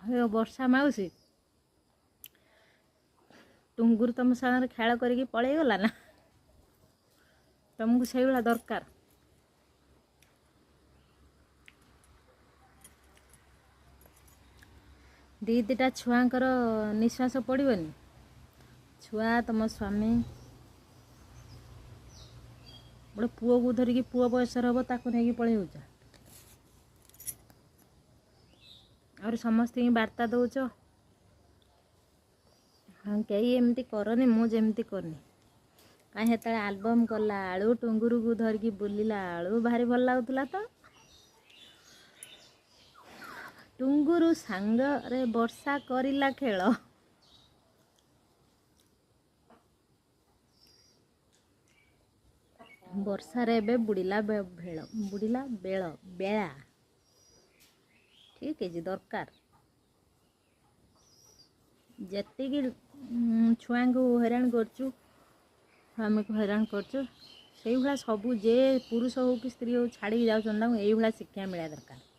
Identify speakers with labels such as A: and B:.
A: हे ବର୍ଷା ମାଉସୀ ଟୁଙ୍ଗୁରୁ ତମ ସାଙ୍ଗରେ ଖେଳ କରିକି ପଳେଇଗଲା ନା? ତମକୁ ସେଇଭଳିଆ ଦରକାର। ଦିଟା ଛୁଆଙ୍କର ନିଶ୍ୱାସ ପଡ଼ିବନି? ଛୁଆ ତମ ସ୍ୱାମୀ ଗୋଟେ ପୁଅକୁ ଧରିକି ପୁଅ ବୟସର ହେବ ତାକୁ ନେଇକି ପଳେଇ ଯାଉଛ। ଆହୁରି ସମସ୍ତଙ୍କୁ ବାର୍ତ୍ତା ଦେଉଛ ହଁ କେହି ଏମିତି କରନି, ମୁଁ ଯେମିତି କରିନି। କାହିଁ ସେତେବେଳେ ଆଲବମ୍ କଲା ଆଳୁ ଟୁଙ୍ଗୁରୁକୁ ଧରିକି ବୁଲିଲା ଆଳୁ ଭାରି ଭଲ ଲାଗୁଥିଲା ତ। ଟୁଙ୍ଗୁରୁ ସାଙ୍ଗରେ ବର୍ଷା କରିଲା ଖେଳ। ବର୍ଷାରେ ଏବେ ବୁଡ଼ିଲା ବେଳା ଠିକ୍ ଅଛି ଦରକାର। ଯେତିକି ଛୁଆଙ୍କୁ ହଇରାଣ କରୁଛୁ, ସ୍ୱାମୀକୁ ହଇରାଣ କରୁଛୁ, ସେଇଭଳିଆ ସବୁ ଯେ ପୁରୁଷ ହଉ କି ସ୍ତ୍ରୀ ହଉ ଛାଡ଼ିକି ଯାଉଛନ୍ତି ତାଙ୍କୁ ଏଇଭଳିଆ ଶିକ୍ଷା ମିଳିବା ଦରକାର।